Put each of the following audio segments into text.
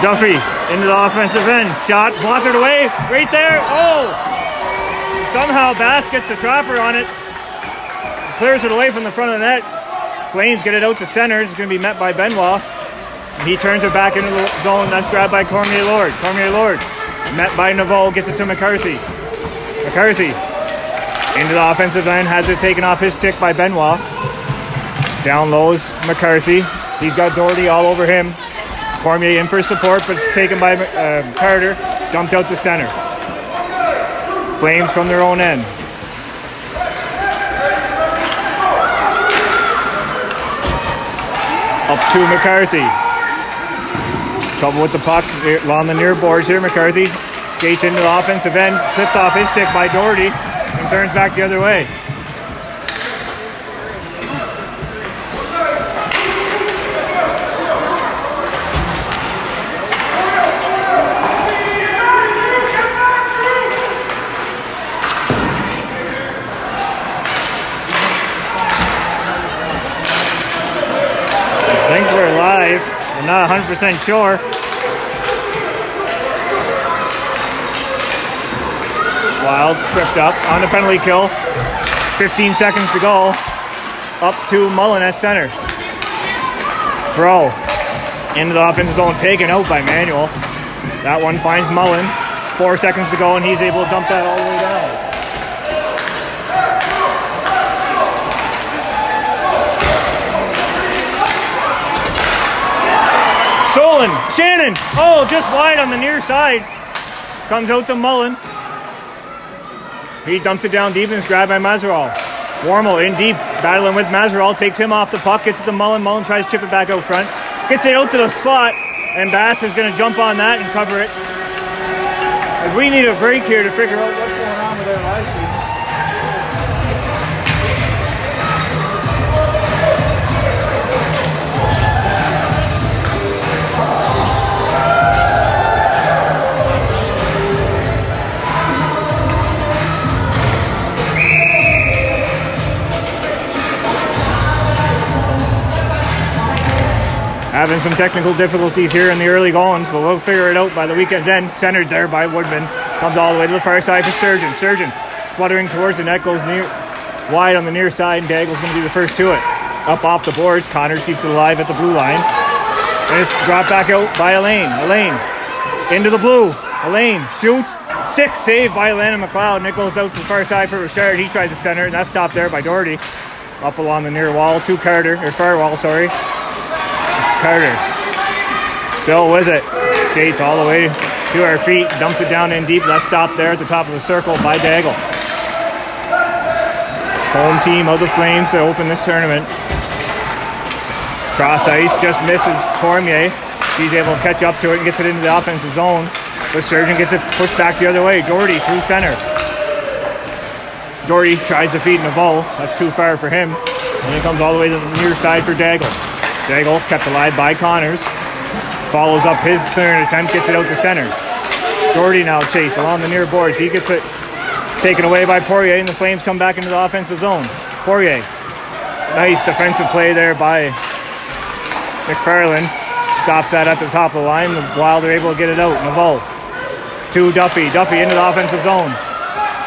Duffy into the offensive end. Shot, blocked it away. Right there. Oh! Somehow Bass gets the trapper on it. Clears it away from the front of the net. Flames get it out to center. It's going to be met by Benoit. He turns it back into the zone. That's grabbed by Cormier Lord. Cormier Lord met by Naveau. Gets it to McCarthy. McCarthy into the offensive end. Has it taken off his stick by Benoit. Down lows McCarthy. He's got Doherty all over him. Cormier in for support, but it's taken by Carter. Dumped out to center. Flames from their own end. Up to McCarthy. Trouble with the puck along the near boards here. McCarthy skates into the offensive end. Tipped off his stick by Doherty and turns back the other way. I think we're live. I'm not 100% sure. Wild tripped up on the penalty kill. 15 seconds to go. Up to Mullen at center. Throw into the offensive zone, taken out by Manuel. That one finds Mullen. 4 seconds to go, and he's able to dump that all the way down. Solon, Shannon, oh, just wide on the near side. Comes out to Mullen. He dumps it down deep and is grabbed by Mazeral. Warmel in deep, battling with Mazeral, takes him off the puck, gets it to Mullen. Mullen tries to chip it back out front. Gets it out to the slot, and Bass is going to jump on that and cover it. As we need a break here to figure out what's going on with our live stream. Having some technical difficulties here in the early goings, but we'll figure it out by the weekend's end. Centered there by Woodman. Comes all the way to the far side for Sturgeon. Sturgeon fluttering towards the net, goes wide on the near side, and Daigle's going to be the first to it. Up off the boards, Connors keeps it alive at the blue line. And it's brought back out by Elaine. Elaine into the blue. Elaine shoots. 6 saved by Alana McLeod. And it goes out to the far side for Richard. He tries to center, and that's stopped there by Doherty. Up along the near wall to Carter, or far wall, sorry. Carter still with it. Skates all the way to our feet. Dumps it down in deep. Let's stop there at the top of the circle by Daigle. Home team of the Flames to open this tournament. Cross ice just misses Cormier. She's able to catch up to it and gets it into the offensive zone. But Sturgeon gets it pushed back the other way. Doherty through center. Doherty tries to feed Naveau. That's too far for him. And it comes all the way to the near side for Daigle. Daigle kept alive by Connors. Follows up his third attempt, gets it out to center. Doherty now chase along the near boards. He gets it taken away by Poirier, and the Flames come back into the offensive zone. Poirier. Nice defensive play there by McFarland. Stops that at the top of the line. The Wild are able to get it out. Naveau to Duffy. Duffy into the offensive zone.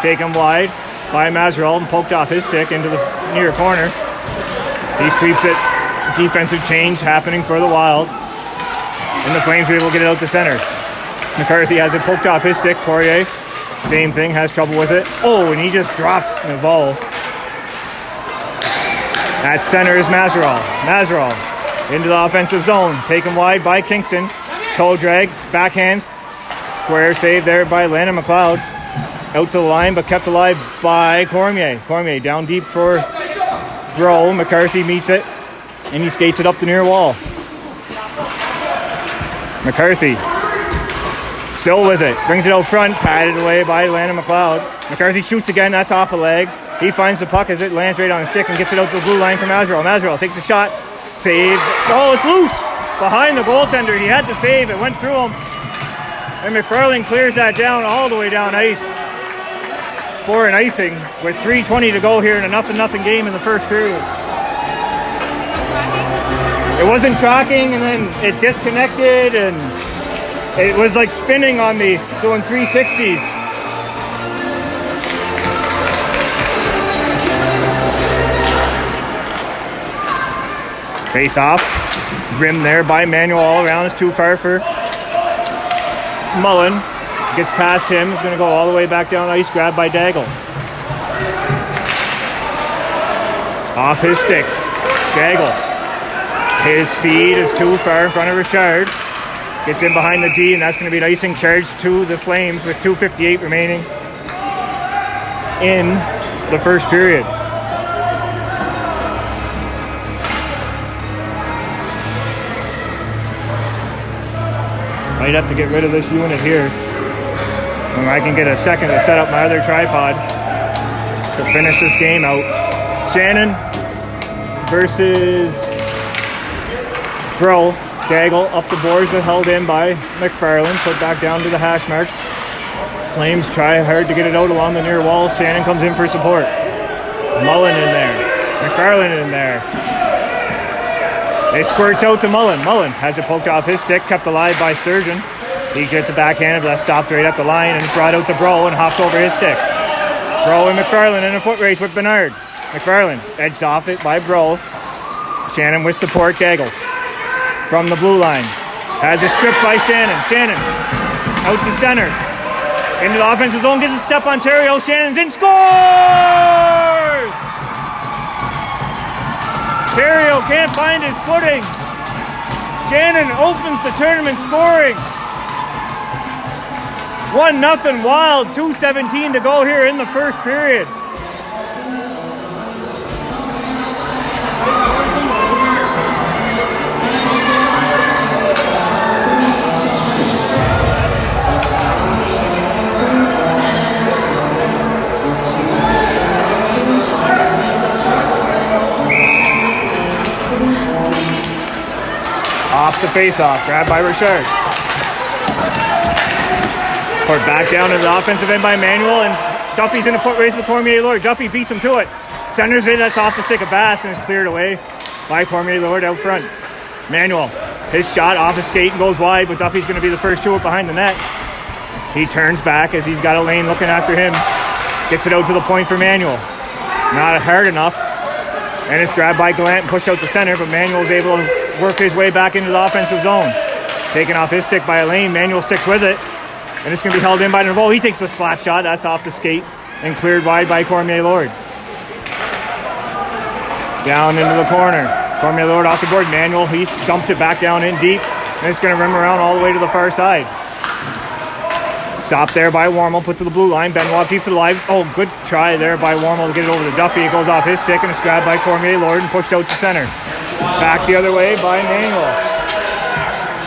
Taken wide by Mazeral and poked off his stick into the near corner. He sweeps it. Defensive change happening for the Wild. And the Flames are able to get it out to center. McCarthy has it poked off his stick. Poirier, same thing, has trouble with it. Oh, and he just drops Naveau. At center is Mazeral. Mazeral into the offensive zone. Taken wide by Kingston. Toe drag, backhands. Square save there by Lana McLeod. Out to the line, but kept alive by Cormier. Cormier down deep for Groh. McCarthy meets it. And he skates it up the near wall. McCarthy still with it. Brings it out front. Patted away by Lana McLeod. McCarthy shoots again. That's off a leg. He finds the puck as it lands right on his stick and gets it out to the blue line for Mazeral. Mazeral takes a shot. Save. Oh, it's loose. Behind the goaltender. He had to save. It went through him. And McFarland clears that down all the way down ice for an icing with 3:20 to go here in a 0-0 game in the first period. It wasn't tracking, and then it disconnected, and It was like spinning on me, doing 360s. Face off. Rim there by Manuel all around. It's too far for Mullen. Gets past him. He's going to go all the way back down ice. Grabbed by Daigle. Off his stick. Daigle. His feed is too far in front of Richard. Gets in behind the D, and that's going to be an icing charge to the Flames with 2:58 remaining in the first period. Might have to get rid of this unit here. When I can get a second to set up my other tripod to finish this game out. Shannon versus Bro. Daigle up the boards but held in by McFarland. Put back down to the hash marks. Flames try hard to get it out along the near wall. Shannon comes in for support. Mullen in there. McFarland in there. It squirts out to Mullen. Mullen has it poked off his stick, kept alive by Sturgeon. He gets it backhanded, but that's stopped right at the line and brought out to Bro and hops over his stick. Bro and McFarland in a foot race with Bernard. McFarland edged off it by Bro. Shannon with support. Daigle from the blue line. Has a strip by Shannon. Shannon out to center. Into the offensive zone. Gets a step on Ontario. Shannon's in. Scores! Ontario can't find his footing. Shannon opens the tournament scoring. 1-0 Wild. 2:17 to go here in the first period. Off the face-off, grabbed by Richard. Put back down to the offensive end by Manuel, and Duffy's in a foot race with Cormier-Lord. Duffy beats him to it. Centers it, that's off the stick of Bass, and is cleared away by Cormier-Lord out front. Manuel, his shot off his skate and goes wide, but Duffy's going to be the first to it behind the net. He turns back as he's got a lane looking after him. Gets it out to the point for Manuel. Not hard enough. And it's grabbed by Gallant and pushed out to center, but Manuel's able to work his way back into the offensive zone. Taken off his stick by Elaine. Manuel sticks with it. And it's going to be held in by Nervo. He takes the slap shot. That's off the skate and cleared wide by Cormier-Lord. Down into the corner. Cormier-Lord off the board. Manuel, he dumps it back down in deep. And it's going to rim around all the way to the far side. Stopped there by Warmel. Put to the blue line. Benoit keeps it alive. Oh, good try there by Warmel to get it over to Duffy. It goes off his stick and it's grabbed by Cormier-Lord and pushed out to center. Back the other way by Manuel.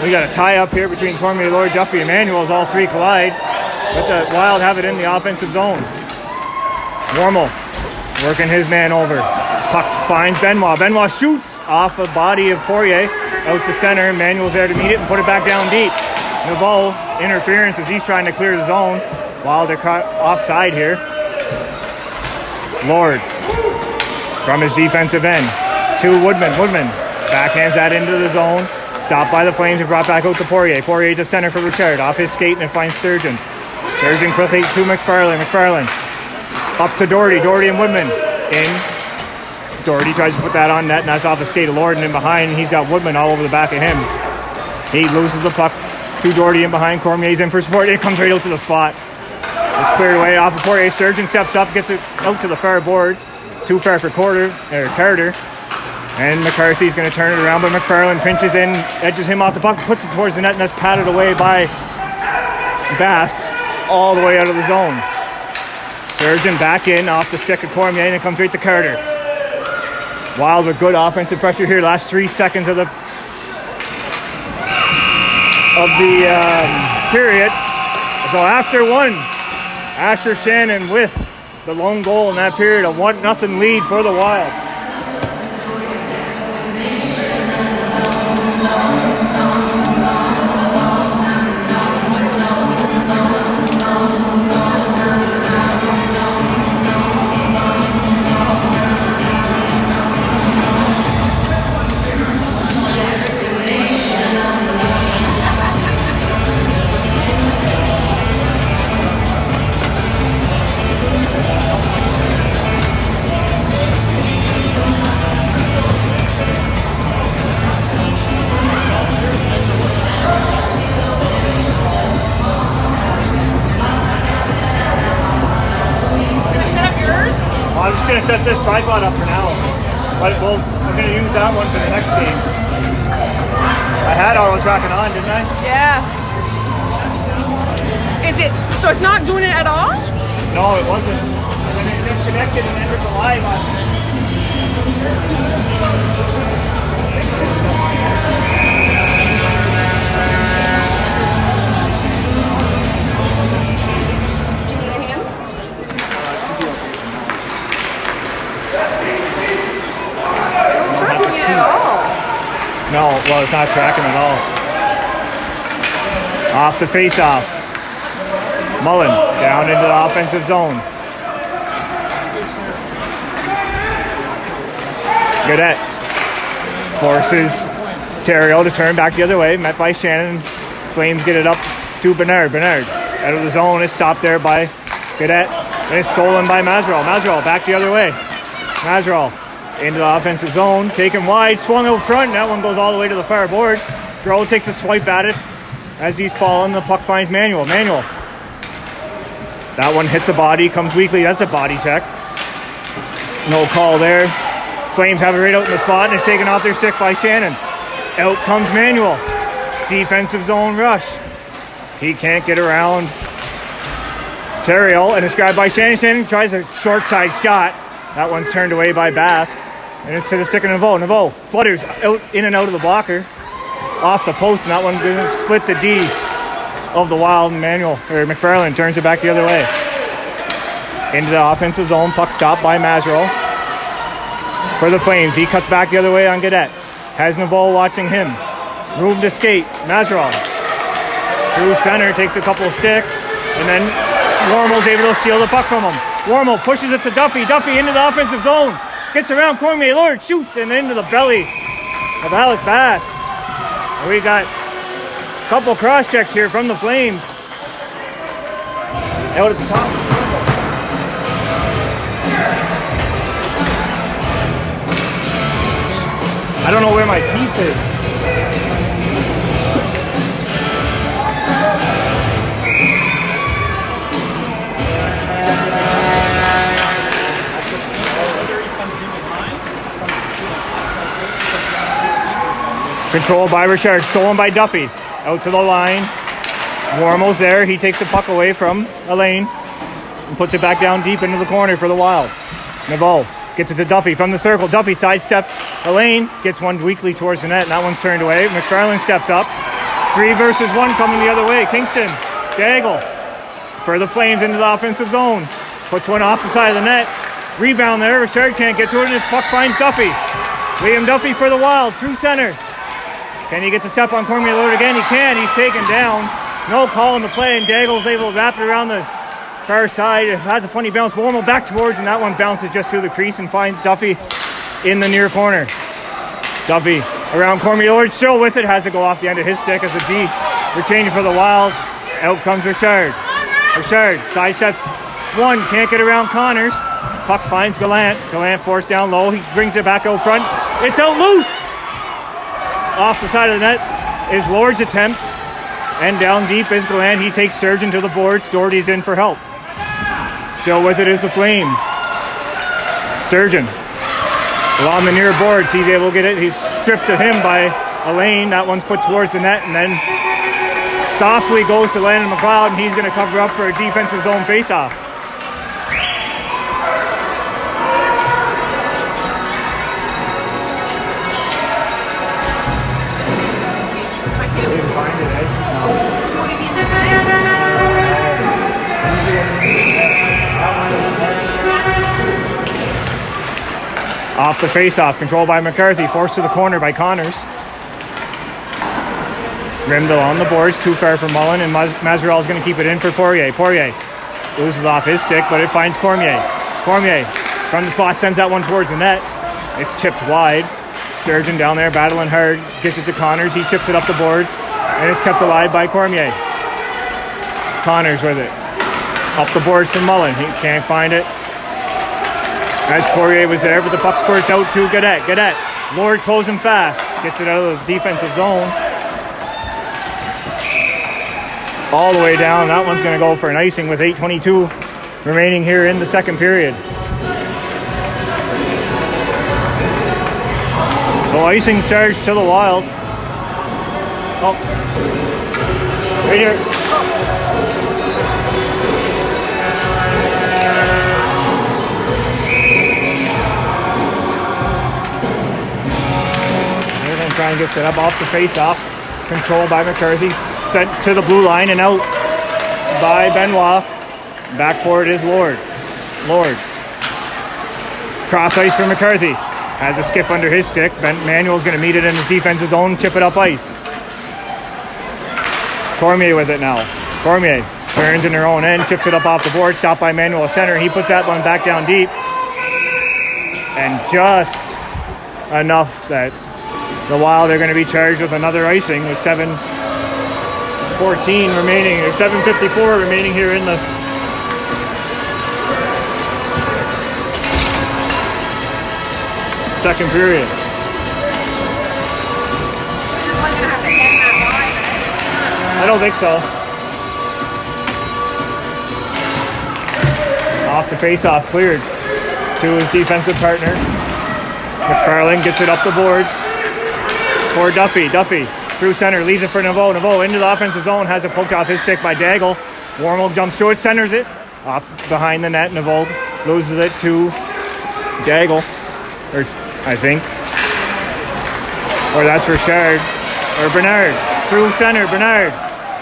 We got a tie up here between Cormier-Lord, Duffy, and Manuel as all three collide. But the Wild have it in the offensive zone. Warmel working his man over. Puck finds Benoit. Benoit shoots off a body of Poirier out to center. Manuel's there to meet it and put it back down deep. Naveau interference as he's trying to clear the zone. Wild are caught offside here. Lord from his defensive end to Woodman. Woodman backhands that into the zone. Stopped by the Flames and brought back out to Poirier. Poirier to center for Richard. Off his skate and it finds Sturgeon. Sturgeon quickly to McFarland. McFarland up to Doherty. Doherty and Woodman in. Doherty tries to put that on net and that's off the skate of Lord, and in behind he's got Woodman all over the back of him. He loses the puck to Doherty in behind. Cormier's in for support. It comes right out to the slot. It's cleared away off of Poirier. Sturgeon steps up, gets it out to the far boards. Too far for Carter. And McCarthy's going to turn it around, but McFarland pinches in, edges him off the puck, puts it towards the net, and that's patted away by Basque all the way out of the zone. Sturgeon back in off the stick of Cormier, and it comes right to Carter. Wild with good offensive pressure here. Last 3 seconds of the period. So after one, Asher Shannon with the lone goal in that period, a 1-0 lead for the Wild. set this tripod up for now. But I'm going to use that one for the next game. I had auto tracking on, didn't I? Yeah. Is it, so it's not doing it at all? No, it wasn't. And then it disconnected and entered the live on it. Do you need a hand? It's not doing it at all. No, well, it's not tracking at all. Off the face-off. Mullen down into the offensive zone. Goodette forces Terrio to turn back the other way. Met by Shannon. Flames get it up to Bernard. Bernard out of the zone is stopped there by Goodette. And it's stolen by Mazeral. Mazeral back the other way. Mazeral into the offensive zone. Taken wide. Swung out front. That one goes all the way to the far boards. Groh takes a swipe at it. As he's fallen, the puck finds Manuel. Manuel. That one hits a body. Comes weakly. That's a body check. No call there. Flames have it right out in the slot, and it's taken off their stick by Shannon. Out comes Manuel. Defensive zone rush. He can't get around Terrio, and it's grabbed by Shannon. Shannon tries a short side shot. That one's turned away by Basque. And it's to the stick of Naveau. Naveau flutters out, in and out of the blocker. Off the post, and that one gonna split the D of the Wild. Manuel, or McFarland turns it back the other way. Into the offensive zone. Puck stopped by Mazeral. For the Flames, he cuts back the other way on Goodette. Has Naveau watching him. Room to skate. Mazeral through center, takes a couple of sticks, and then Wormel's able to steal the puck from him. Wormel pushes it to Duffy. Duffy into the offensive zone. Gets around Cormier. Lord shoots and into the belly of Alex Bass. And we got a couple cross checks here from the Flames. Out at the top. I don't know where my piece is. Controlled by Richard, stolen by Duffy. Out to the line. Wormel's there. He takes the puck away from Elaine and puts it back down deep into the corner for the Wild. Naveau gets it to Duffy from the circle. Duffy sidesteps. Elaine gets one weakly towards the net, and that one's turned away. McFarland steps up. 3 versus 1 coming the other way. Kingston, Daigle for the Flames into the offensive zone. Puts one off the side of the net. Rebound there. Richard can't get to it, and the puck finds Duffy. Liam Duffy for the Wild through center. Can he get the step on Cormier Lord again? He can. He's taken down. No call in the play, and Daigle's able to wrap it around the far side. It has a funny bounce. Wormel back towards, and that one bounces just through the crease and finds Duffy in the near corner. Duffy around Cormier Lord, still with it. Has to go off the end of his stick as a D. We're changing for the Wild. Out comes Richard. Richard sidesteps one. Can't get around Connors. Puck finds Gallant. Gallant forced down low. He brings it back out front. It's out loose. Off the side of the net is Lord's attempt. And down deep is Gallant. He takes Sturgeon to the boards. Doherty's in for help. Still with it is the Flames. Sturgeon along the near boards. He's able to get it. He's stripped to him by Elaine. That one's put towards the net, and then softly goes to Landon McLeod, and he's going to cover up for a defensive zone faceoff. Off the face-off, controlled by McCarthy, forced to the corner by Connors. Grimdale on the boards, too far for Mullen, and Mazeral is going to keep it in for Poirier. Poirier loses off his stick, but it finds Cormier. Cormier from the slot sends that one towards the net. It's chipped wide. Sturgeon down there battling hard, gets it to Connors. He chips it up the boards, and it's kept alive by Cormier. Connors with it. Up the boards for Mullen. He can't find it. As Poirier was there, but the puck squirts out to Goodette. Goodette, Lord closing fast. Gets it out of the defensive zone. All the way down. That one's going to go for an icing with 8:22 remaining here in the second period. So icing charge to the Wild. Oh. Right here. They're going to try and get set up off the face-off. Controlled by McCarthy. Sent to the blue line and out by Benoit. Back for it is Lord. Lord. Cross ice for McCarthy. Has a skip under his stick. Manuel's going to meet it in his defensive zone. Chip it up ice. Cormier with it now. Cormier turns in their own end. Chips it up off the board. Stopped by Manuel center. He puts that one back down deep. And just enough that the Wild are going to be charged with another icing with 7:14 remaining, or 7:54 remaining here in the second period. I don't think so. Off the face-off, cleared to his defensive partner. McFarland gets it up the boards for Duffy. Duffy through center, leaves it for Naveau. Naveau into the offensive zone, has it poked off his stick by Daigle. Warmel jumps to it, centers it. Off behind the net, Naveau loses it to Daigle. Or I think. Or that's Richard. Or Bernard. Through center, Bernard.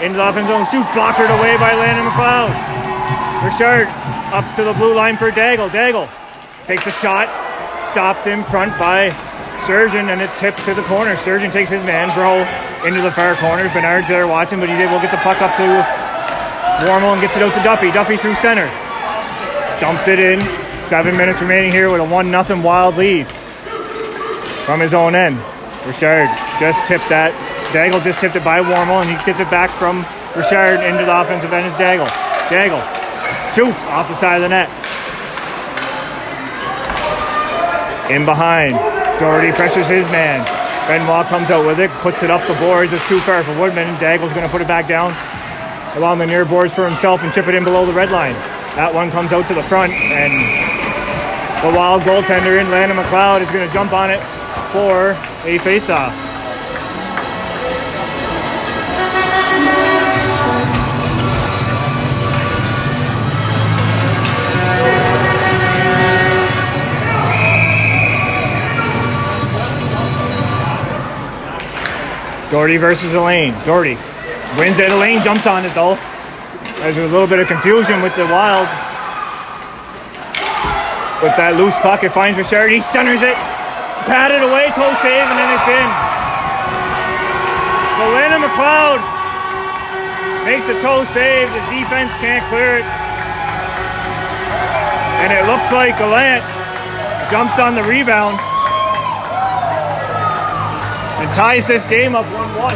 Into the offensive zone, shoots, blockered away by Landon McLeod. Richard up to the blue line for Daigle. Daigle takes a shot, stopped in front by Sturgeon, and it tipped to the corner. Sturgeon takes his man, Bro, into the far corners. Bernard's there watching, but he's able to get the puck up to Warmel and gets it out to Duffy. Duffy through center. Dumps it in. 7 minutes remaining here with a 1-0 Wild lead from his own end. Richard just tipped that. Daigle just tipped it by Warmel, and he gets it back from Richard into the offensive end is Daigle. Daigle shoots off the side of the net. In behind. Doherty pressures his man. Benoit comes out with it, puts it up the boards. It's too far for Woodman. Daigle's going to put it back down along the near boards for himself and chip it in below the red line. That one comes out to the front, and the Wild goaltender in Landon McLeod is going to jump on it for a face-off. Doherty versus Elaine. Doherty wins it. Elaine jumps on it though. There's a little bit of confusion with the Wild. With that loose puck, it finds Richard. He centers it. Patted away, toe save, and then it's in. So Landon McLeod makes a toe save. The defense can't clear it. And it looks like Gallant jumps on the rebound and ties this game up 1-1.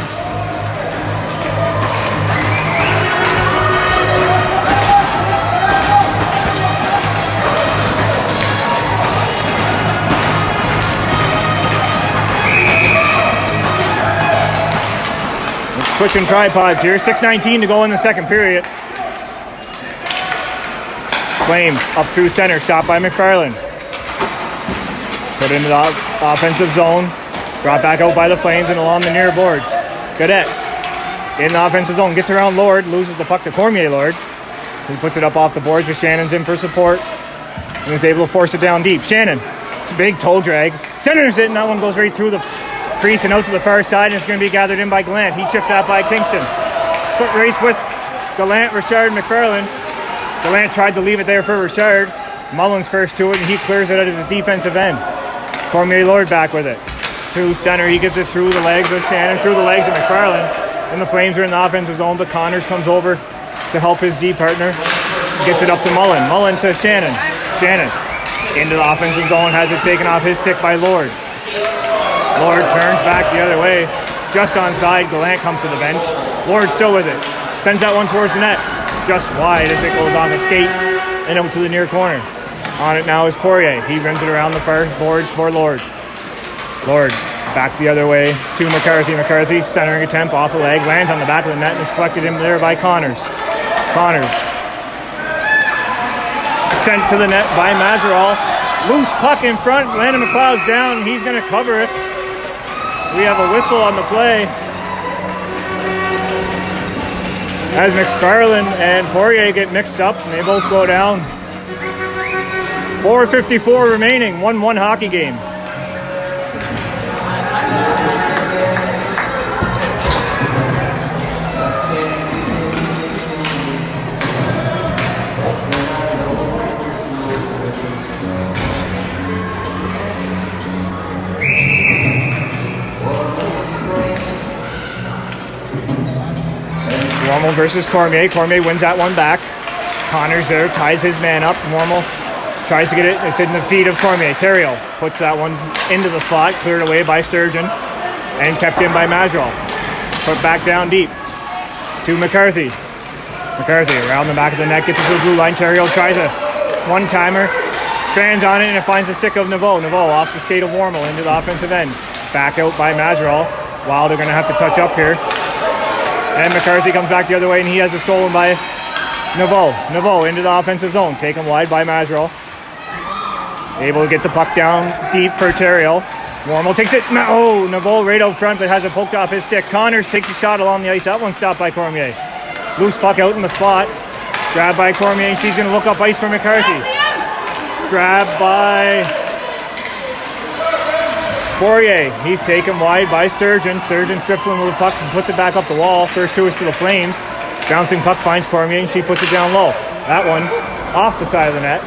Switching tripods here. 6:19 to go in the second period. Flames up through center, stopped by McFarland. Put into the offensive zone. Brought back out by the Flames and along the near boards. Gaudette in the offensive zone. Gets around Lord. Loses the puck to Cormier Lord. He puts it up off the boards, but Shannon's in for support. And is able to force it down deep. Shannon. It's a big toe drag. Centers it, and that one goes right through the crease and out to the far side, and it's going to be gathered in by Gallant. He chips that by Kingston. Foot race with Gallant, Richard, and McFarland. Gallant tried to leave it there for Richard. Mullins first to it, and he clears it out of his defensive end. Cormier Lord back with it. Through center, he gets it through the legs of Shannon, through the legs of McFarland. And the Flames are in the offensive zone, but Connors comes over to help his D partner. Gets it up to Mullen. Mullen to Shannon. Shannon into the offensive zone, has it taken off his stick by Lord. Lord turns back the other way, just onside. Gallant comes to the bench. Lord still with it. Sends that one towards the net. Just wide as it goes off a skate and out to the near corner. On it now is Poirier. He rims it around the far boards for Lord. Lord back the other way to McCarthy. McCarthy centering attempt off a leg. Lands on the back of the net and is collected in there by Connors. Connors sent to the net by Mazeral. Loose puck in front. Landon McLeod's down. He's going to cover it. We have a whistle on the play. As McFarland and Poirier get mixed up, and they both go down. 4:54 remaining, 1-1 hockey game. Wormel versus Cormier. Cormier wins that one back. Connors there, ties his man up. Wormel tries to get it. It's in the feet of Cormier. Theriault puts that one into the slot, cleared away by Sturgeon, and kept in by Mazerol. Put back down deep to McCarthy. McCarthy around the back of the net, gets it to the blue line. Theriault tries a one-timer, fans on it, and it finds the stick of Naveau. Naveau off the skate of Wormel into the offensive end. Back out by Mazerol. Wild are going to have to touch up here. And McCarthy comes back the other way, and he has it stolen by Naveau. Naveau into the offensive zone. Taken wide by Mazerol. Able to get the puck down deep for Theriault. Wormel takes it. Oh, Naveau right out front, but has it poked off his stick. Connors takes a shot along the ice. That one stopped by Cormier. Loose puck out in the slot. Grabbed by Cormier, and she's going to look up ice for McCarthy. Grabbed by Poirier. He's taken wide by Sturgeon. Sturgeon strips him with the puck and puts it back up the wall. First to us to the Flames. Bouncing puck finds Cormier, and she puts it down low. That one off the side of the net.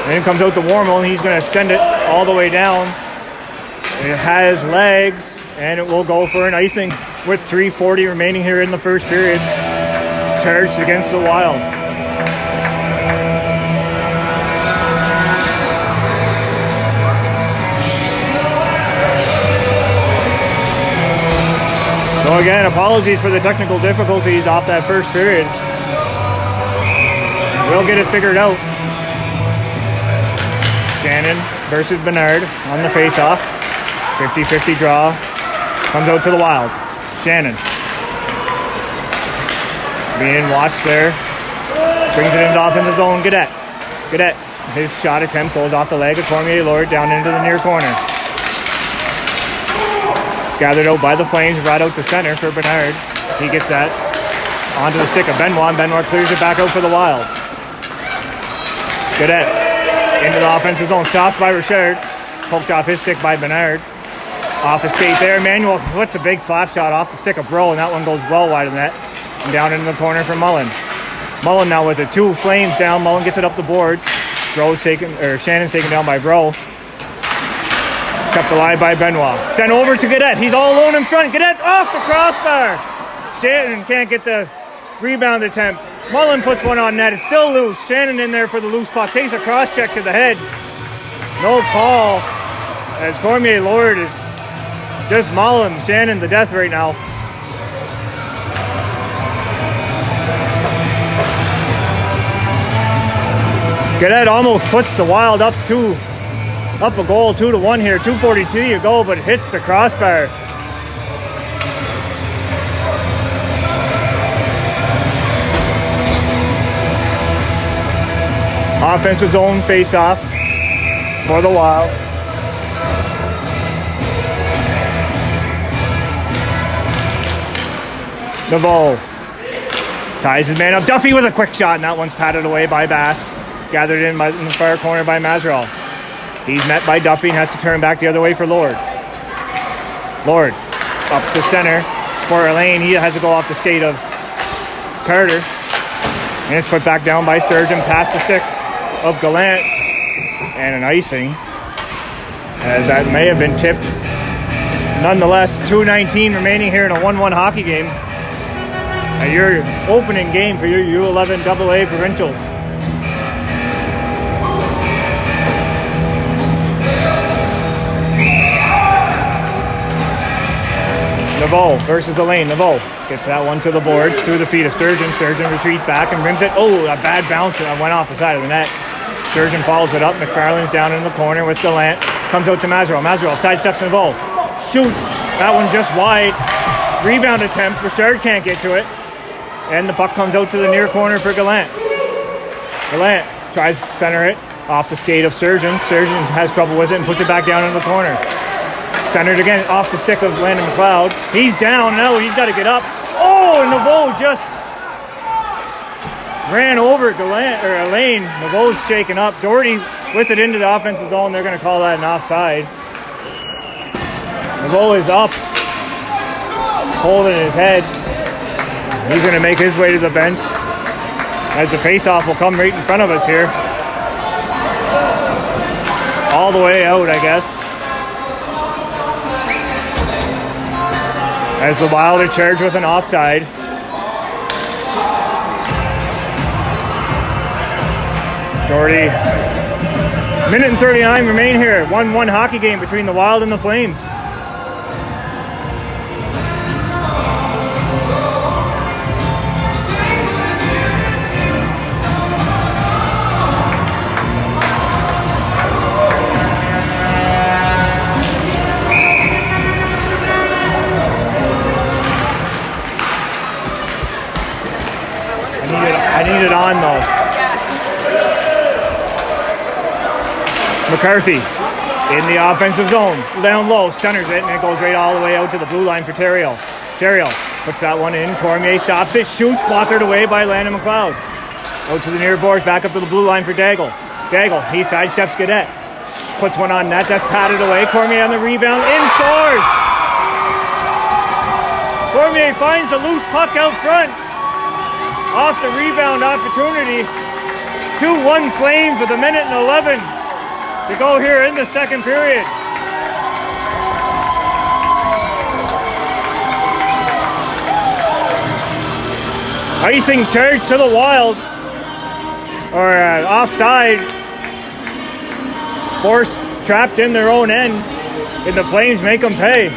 Then comes out to Wormel, and he's going to send it all the way down. It has legs, and it will go for an icing with 3:40 remaining here in the first period. Charged against the Wild. So again, apologies for the technical difficulties off that first period. We'll get it figured out. Shannon versus Bernard on the face-off. 50-50 draw. Comes out to the Wild. Shannon. Being watched there. Brings it into the offensive zone. Gaudette. His shot attempt goes off the leg of Cormier Lord down into the near corner. Gathered out by the Flames, right out to center for Bernard. He gets that onto the stick of Benoit, and Benoit clears it back out for the Wild. Gaudette into the offensive zone, stopped by Richard. Poked off his stick by Bernard. Off his skate there. Manuel puts a big slap shot off the stick of Bro, and that one goes well wide of the net. And down into the corner for Mullen. Mullen now with it. 2 Flames down. Mullen gets it up the boards. Shannon's taken down by Bro. Kept alive by Benoit. Sent over to Gaudette. He's all alone in front. Gaudette off the crossbar. Shannon can't get the rebound attempt. Mullen puts one on net. It's still loose. Shannon in there for the loose puck. Takes a cross check to the head. No call. As Cormier Lord is just mauling Shannon to death right now. Gaudette almost puts the Wild up a goal, 2-1 here. 2:42 you go, but hits the crossbar. Offensive zone face-off for the Wild. Naveau ties his man up. Duffy with a quick shot, and that one's patted away by Basque. Gathered in the far corner by Mazerol. He's met by Duffy and has to turn back the other way for Lord. Lord up the center for Elaine. He has to go off the skate of Carter. And it's put back down by Sturgeon past the stick of Gallant. And an icing, as that may have been tipped. Nonetheless, 2:19 remaining here in a 1-1 hockey game. Your opening game for your U11 AA provincials. Naveau versus Elaine. Naveau gets that one to the boards through the feet of Sturgeon. Sturgeon retreats back and rims it. Oh, a bad bounce and went off the side of the net. Sturgeon follows it up. McFarland's down in the corner with Gallant. Comes out to Mazerol. Mazerol sidesteps Naveau. Shoots. That one just wide. Rebound attempt. Richard can't get to it. And the puck comes out to the near corner for Gallant. Gallant tries to center it off the skate of Sturgeon. Sturgeon has trouble with it and puts it back down in the corner. Centered again off the stick of Landon McLeod. He's down now. He's got to get up. Oh, and Naveau just ran over Elaine. Naveau's shaken up. Doherty with it into the offensive zone. They're going to call that an offside. Naveau is up, holding his head. He's going to make his way to the bench as the face-off will come right in front of us here. All the way out, I guess. As the Wild are charged with an offside. Doherty. Minute and 39 remain here. 1-1 hockey game between the Wild and the Flames. I need it on though. McCarthy in the offensive zone. Down low, centers it, and it goes right all the way out to the blue line for Theriault. Theriault puts that one in. Cormier stops it, shoots, blockered away by Landon McLeod. Out to the near boards, back up to the blue line for Daigle. Daigle, he sidesteps Gaudette. Puts one on net, that's patted away. Cormier on the rebound, in, scores! Cormier finds the loose puck out front. Off the rebound opportunity. 2-1 Flames with 1:11 to go here in the second period. Icing charge to the Wild. Or offside. Forced, trapped in their own end. And the Flames make them pay.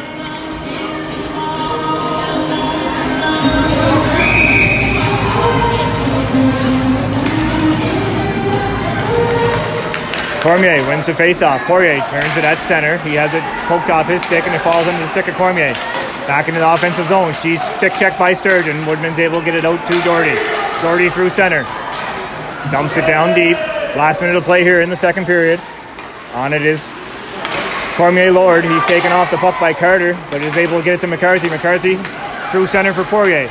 Cormier wins the face-off. Poirier turns it at center. He has it poked off his stick, and it falls into the stick of Cormier. Back into the offensive zone. She's stick checked by Sturgeon. Woodman's able to get it out to Doherty. Doherty through center. Dumps it down deep. Last minute of play here in the second period. On it is Cormier Lord. He's taken off the puck by Carter, but is able to get it to McCarthy. McCarthy through center for Poirier.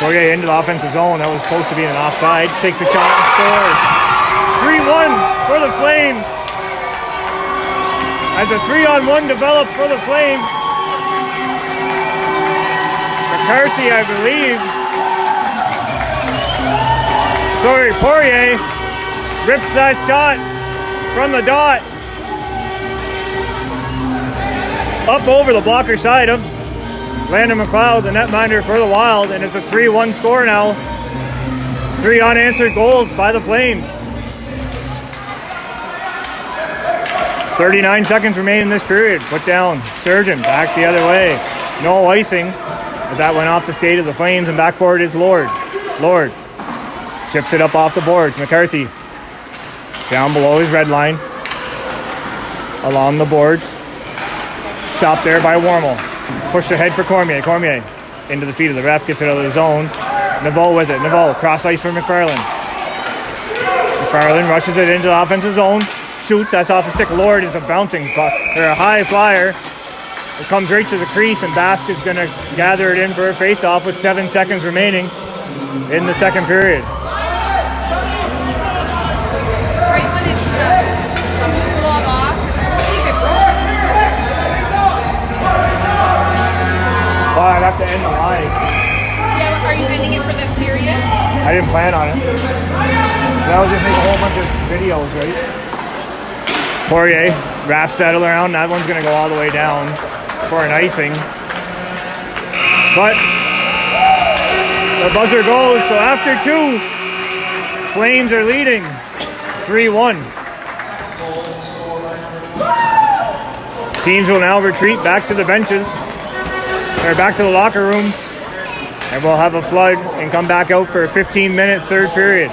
Poirier into the offensive zone. That was supposed to be an offside. Takes a shot and scores. 3-1 for the Flames. As a 3-on-1 develops for the Flames. McCarthy, I believe. Sorry, Poirier rips that shot from the dot. Up over the blocker side of Landon McLeod, the netminder for the Wild, and it's a 3-1 score now. 3 unanswered goals by the Flames. 39 seconds remain in this period. Put down. Sturgeon back the other way. No icing as that went off the skate of the Flames, and back forward is Lord. Lord chips it up off the boards. McCarthy down below his red line. Along the boards. Stopped there by Warmel. Pushed ahead for Cormier. Cormier into the feet of the ref. Gets it out of the zone. Naveau with it. Naveau cross ice for McFarland. McFarland rushes it into the offensive zone. Shoots, that's off the stick. Lord is a bouncing puck, or a high flyer. It comes right to the crease, and Basque is going to gather it in for a face-off with 7 seconds remaining in the second period. Right when it's pulled off, see if it broke. Well, I'd have to end the line. Yeah, are you ending it for the period? I didn't plan on it. That was just make a whole bunch of videos, right? Poirier wraps that around. That one's going to go all the way down for an icing. But the buzzer goes, so after 2, Flames are leading 3-1. Teams will now retreat back to the benches, or back to the locker rooms, and we'll have a flood and come back out for a 15-minute third period.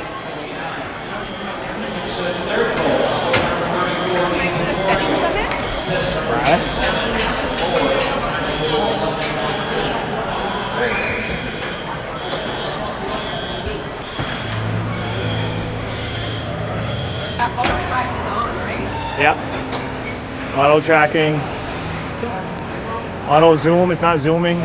That auto track is on, right? Yep. Auto tracking. Auto zoom, it's not zooming.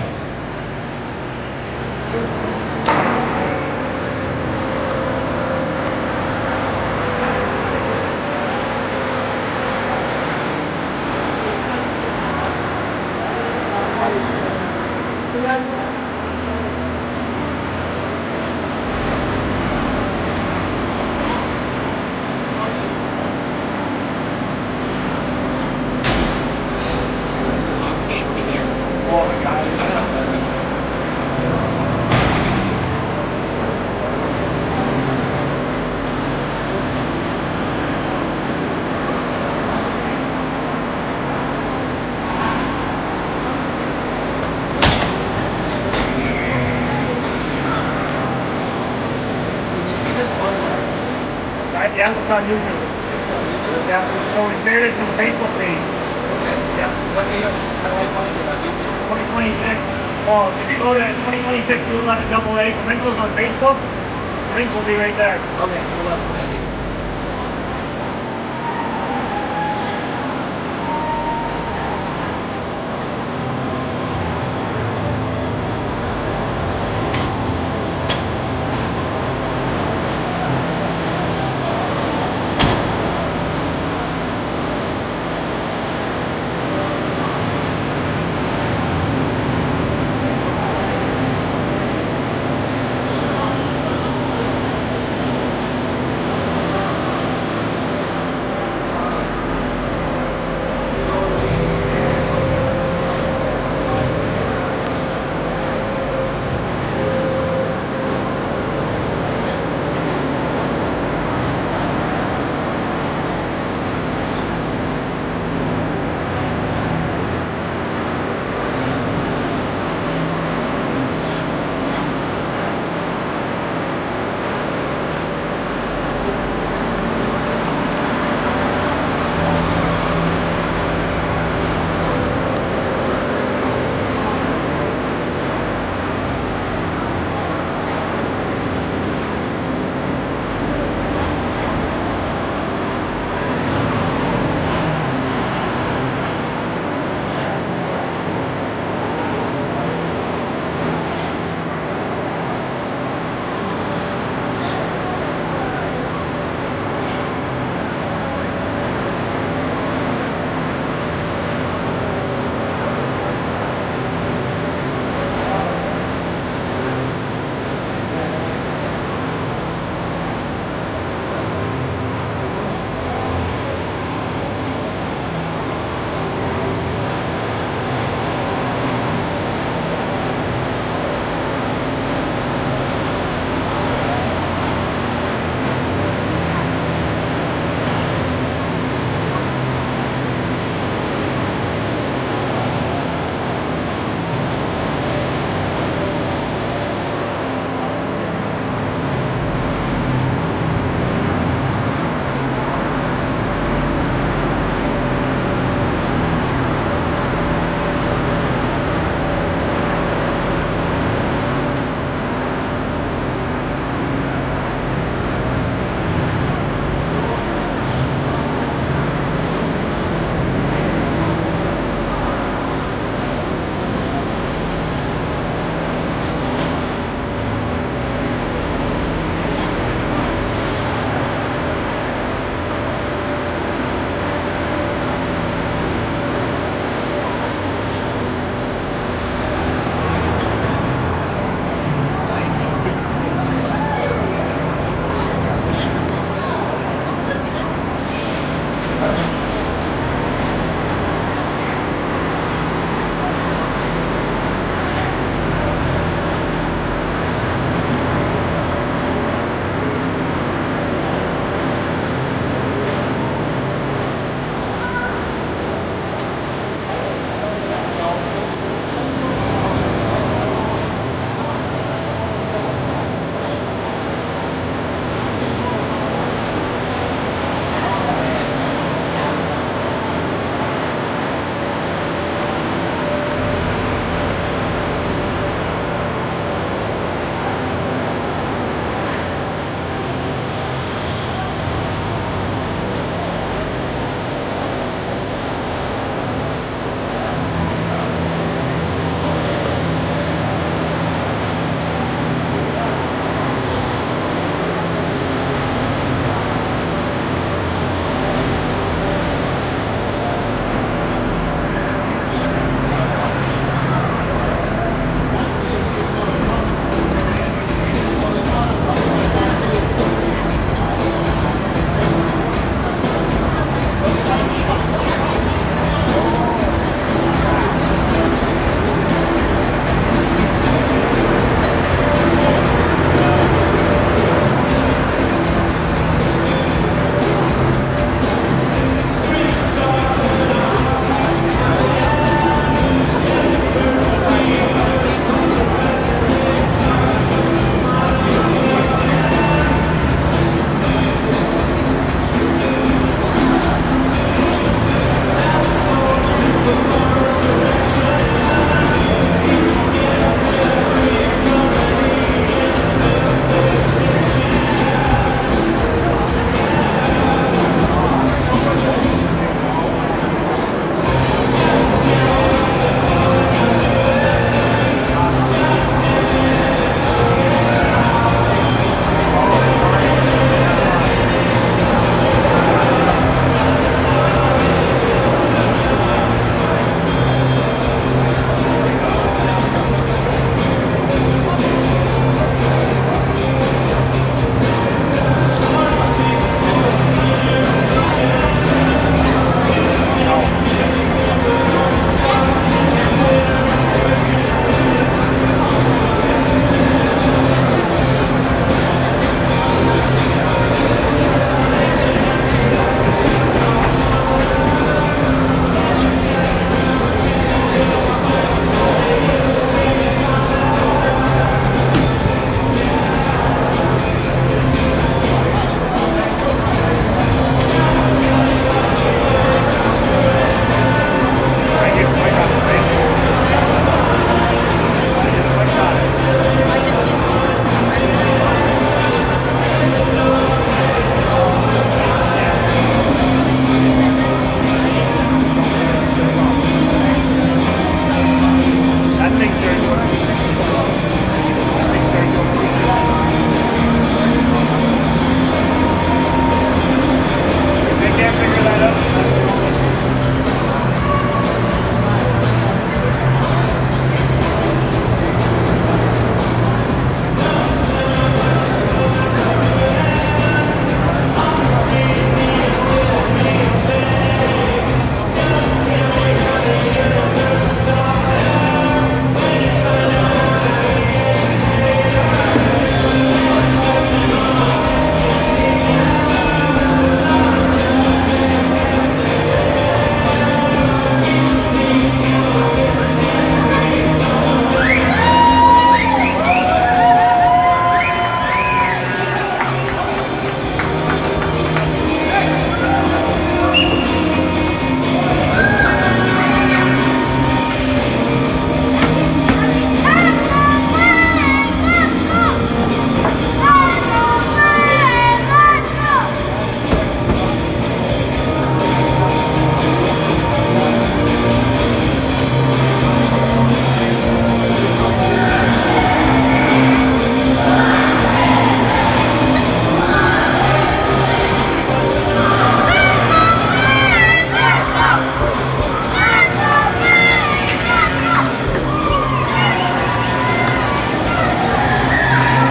Yeah, it's on YouTube. Yeah, so we shared it to the Facebook page. Yeah. What year? How do I find it on YouTube? 2026. Oh, if you go to 2026 Blue Lemon Double A Provincials on Facebook, the link will be right there. Okay, hold up. Thank you.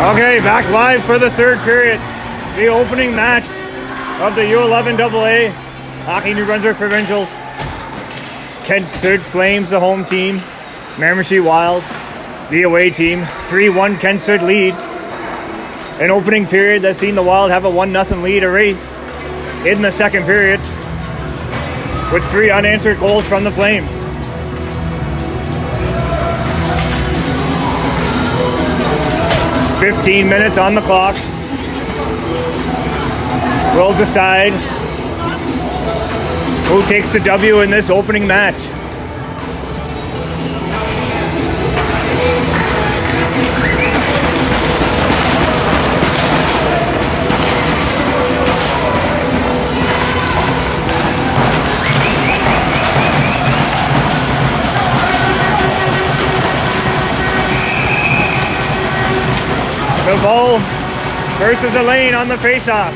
Okay, back live for the third period. The opening match of the U11 AA Hockey New Brunswick Provincials. Kensett Flames, the home team. Miramichi Wild, the away team. 3-1 Kensett lead. An opening period that's seen the Wild have a 1-0 lead erased in the second period with 3 unanswered goals from the Flames. "15 minutes on the clock will decide who takes the W in this opening match. Neville versus Elaine on the faceoff.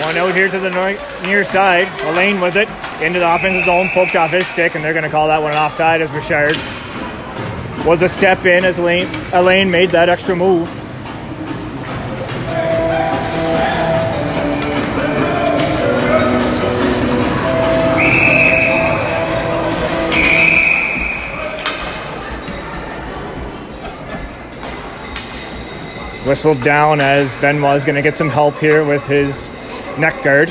One out here to the near side. Elaine with it into the offensive zone, poked off his stick, and they're going to call that one an offside as Richard was a step in as Elaine made that extra move. Whistled down as Benoit is going to get some help here with his neck guard.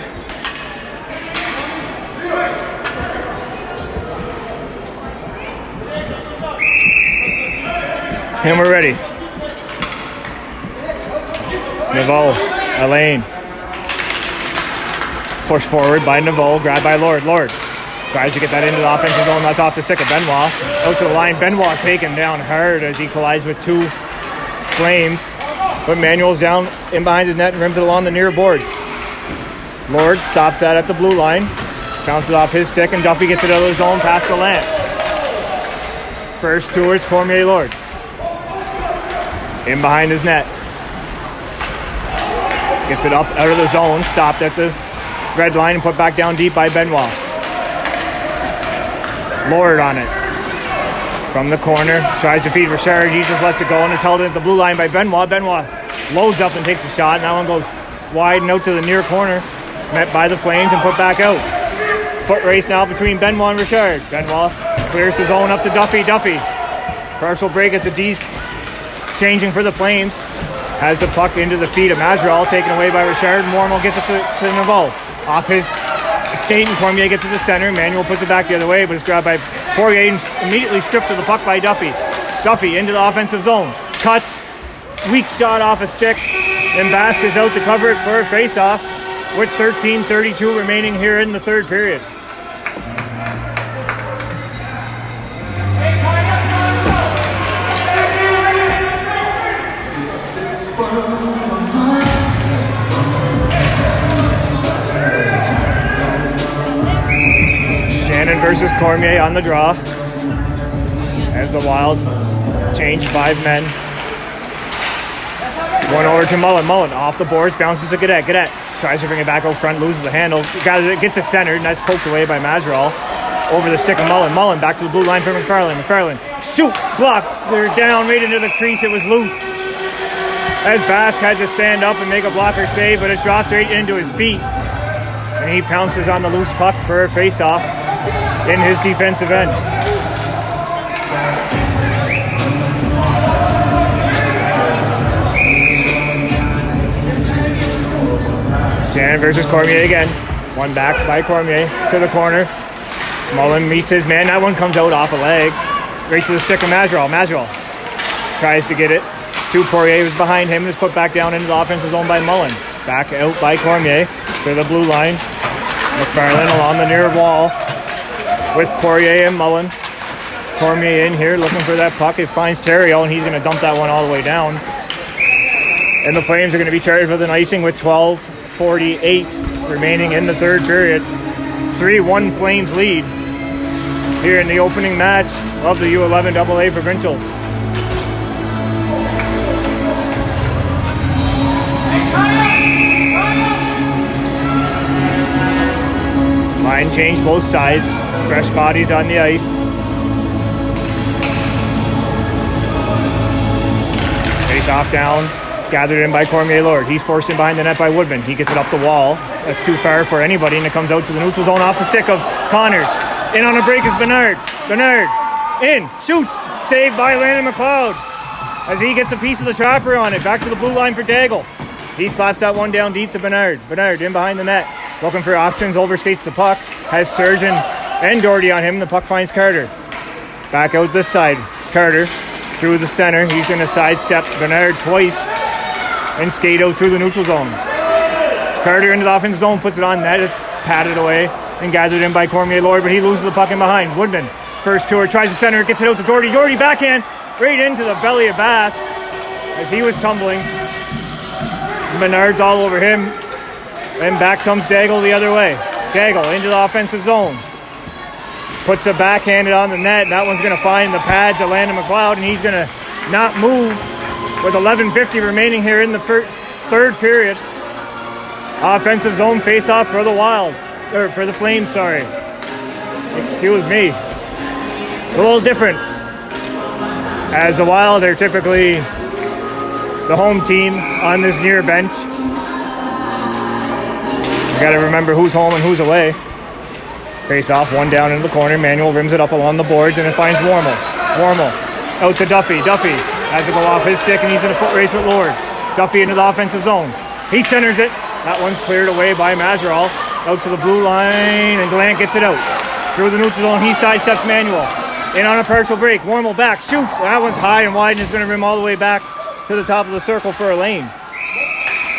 And we're ready. Neville, Elaine. Pushed forward by Neville, grabbed by Lord. Lord tries to get that into the offensive zone. That's off the stick of Benoit. Out to the line. Benoit taken down hard as he collides with 2 Flames. But Manuel's down in behind his net and rims it along the near boards. Lord stops that at the blue line. Bounces off his stick, and Duffy gets it out of the zone past the lamp. First towards Cormier Lord. In behind his net. Gets it up out of the zone. Stopped at the red line and put back down deep by Benoit. Lord on it. From the corner, tries to feed Richard. He just lets it go and is held in at the blue line by Benoit. Benoit loads up and takes a shot, and that one goes wide and out to the near corner. Met by the Flames and put back out. Foot race now between Benoit and Richard. Benoit clears the zone up to Duffy. Duffy, partial break at the D's, changing for the Flames. Has the puck into the feet of Masvidal, taken away by Richard. Mormon gets it to Neville. Off his skate, and Cormier gets to the center. Manuel puts it back the other way, but it's grabbed by Poirier and immediately stripped of the puck by Duffy. Duffy into the offensive zone. Cuts. Weak shot off a stick. And Basque out to cover it for a face-off with 13:32 remaining here in the third period. Shannon versus Cormier on the draw as the Wild change 5 men. One over to Mullen. Mullen off the boards, bounces to Gadet. Gadet tries to bring it back out front, loses the handle. Gets it centered, and that's poked away by Masvidal. Over the stick of Mullen. Mullen back to the blue line for McFarlane. McFarlane, shoot, block. They're down, right into the crease. It was loose. As Basque had to stand up and make a blocker save, but it dropped right into his feet. And he pounces on the loose puck for a face-off in his defensive end. Shannon versus Cormier again. One back by Cormier to the corner. Mullen meets his man. That one comes out off a leg. Right to the stick of Masvidal. Masvidal tries to get it to Poirier, who's behind him, and is put back down into the offensive zone by Mullen. Back out by Cormier to the blue line. McFarlane along the near wall with Poirier and Mullen. Cormier in here looking for that puck. It finds Theriault, and he's going to dump that one all the way down. And the Flames are going to be charged with an icing with 12:48 remaining in the third period. 3-1 Flames lead here in the opening match of the U11 AA Provincials. Line change both sides. Fresh bodies on the ice. They Face off down, gathered in by Cormier Lord. He's forced in behind the net by Woodman. He gets it up the wall. That's too far for anybody, and it comes out to the neutral zone off the stick of Connors. In on a break is Bernard. Bernard in, shoots, saved by Landon McLeod as he gets a piece of the trapper on it. Back to the blue line for Daigle. He slaps that one down deep to Bernard. Bernard in behind the net, looking for options, overskates the puck, has Surgeon and Doherty on him. The puck finds Carter. Back out this side, Carter through the center. He's going to sidestep Bernard twice and skate out through the neutral zone. Carter into the offensive zone, puts it on net, is patted away and gathered in by Cormier Lord, but he loses the puck in behind. Woodman, first tour, tries the center, gets it out to Doherty. Doherty backhand, right into the belly of Bass as he was tumbling. Bernard's all over him, and back comes Daigle the other way. Daigle into the offensive zone. Puts a backhanded on the net, and that one's going to find the pads of Landon McLeod, and he's going to not move with 11:50 remaining here in the third period. Offensive zone face-off for the Wild, or for the Flames, sorry. Excuse me. A little different. As the Wild are typically the home team on this near bench. You got to remember who's home and who's away. Face off, one down into the corner. Manuel rims it up along the boards, and it finds Warmel. Warmel out to Duffy. Duffy has to go off his stick, and he's in a foot race with Lord. Duffy into the offensive zone. He centers it. That one's cleared away by Mazeral. Out to the blue line, and Glant gets it out. Through the neutral zone, he sidesteps Manuel. In on a partial break. Warmel back, shoots. That one's high and wide, and it's going to rim all the way back to the top of the circle for a lane.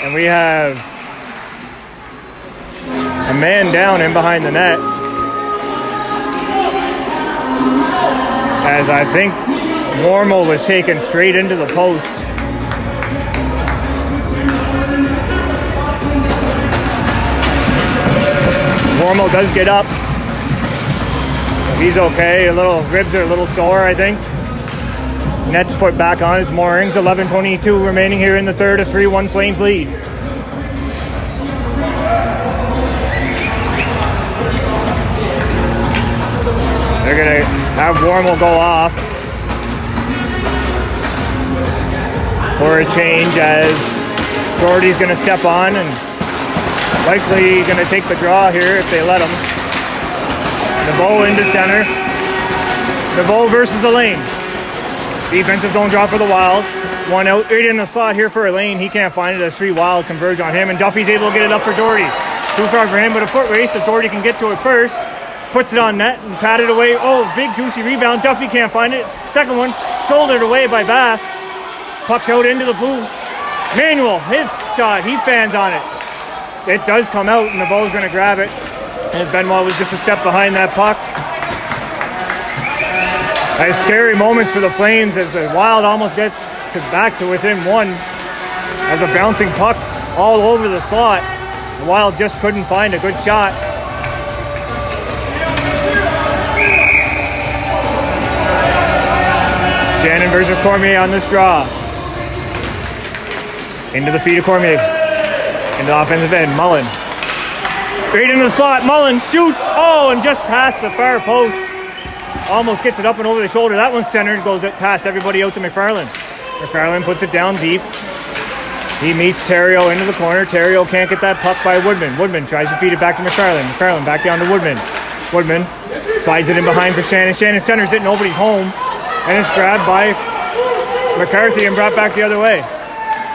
And we have a man down in behind the net. As I think Warmel was taken straight into the post. Warmel does get up. He's okay. Ribs are a little sore, I think. Net's put back on his moorings. 11:22 remaining here in the third. A 3-1 Flames lead. They're going to have Warmel go off for a change as Doherty's going to step on and likely going to take the draw here if they let him. Naveau into center. Naveau versus Elaine. Defensive zone draw for the Wild. One out, right in the slot here for Elaine. He can't find it as 3 Wild converge on him, and Duffy's able to get it up for Doherty. Too far for him, but a foot race if Doherty can get to it first. Puts it on net and patted away. Oh, big juicy rebound. Duffy can't find it. Second one, shouldered away by Bass. Puck's out into the blue. Manuel, his shot, he fans on it. It does come out, and Naveau's going to grab it. And Benoit was just a step behind that puck. Nice scary moments for the Flames as the Wild almost get back to within one. As a bouncing puck all over the slot. The Wild just couldn't find a good shot. Shannon versus Cormier on this draw. Into the feet of Cormier. Into the offensive end, Mullen. Straight into the slot, Mullen shoots. Oh, and just past the far post. Almost gets it up and over the shoulder. That one's centered, goes past everybody out to McFarland. McFarland puts it down deep. He meets Theriault into the corner. Theriault can't get that puck by Woodman. Woodman tries to feed it back to McFarland. McFarland back down to Woodman. Woodman slides it in behind for Shannon. Shannon centers it, nobody's home. And it's grabbed by McCarthy and brought back the other way.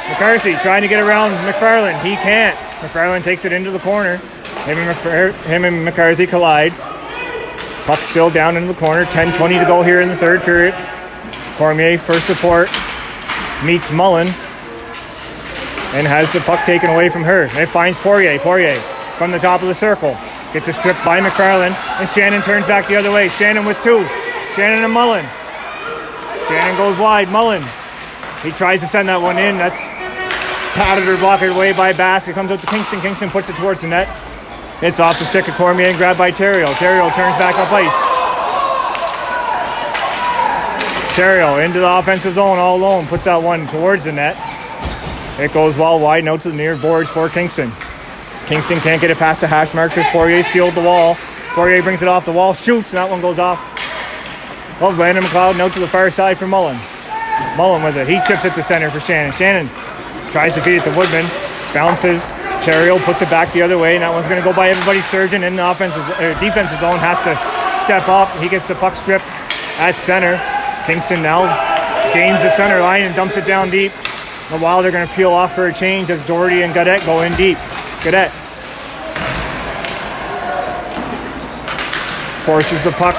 McCarthy trying to get around McFarland. He can't. McFarland takes it into the corner. Him and McCarthy collide. Puck still down into the corner. 10:20 to go here in the third period. Cormier, first support, meets Mullen and has the puck taken away from her. And it finds Poirier. Poirier from the top of the circle. Gets a strip by McFarland, and Shannon turns back the other way. Shannon with 2. Shannon and Mullen. Shannon goes wide. Mullen. He tries to send that one in. That's patted or blocked away by Bass. It comes out to Kingston. Kingston puts it towards the net. It's off the stick of Cormier and grabbed by Theriault. Theriault turns back up ice. Theriault into the offensive zone all alone. Puts that one towards the net. It goes well wide and out to the near boards for Kingston. Kingston can't get it past the hash marks as Poirier sealed the wall. Poirier brings it off the wall, shoots, and that one goes off of Landon McLeod and out to the far side for Mullen. Mullen with it. He chips it to center for Shannon. Shannon tries to feed it to Woodman. Bounces. Terrio puts it back the other way, and that one's going to go by everybody's Surgeon in the defensive zone. Has to step up. He gets the puck strip at center. Kingston now gains the center line and dumps it down deep. The Wild are going to peel off for a change as Doherty and Gaudette go in deep. Gaudette forces the puck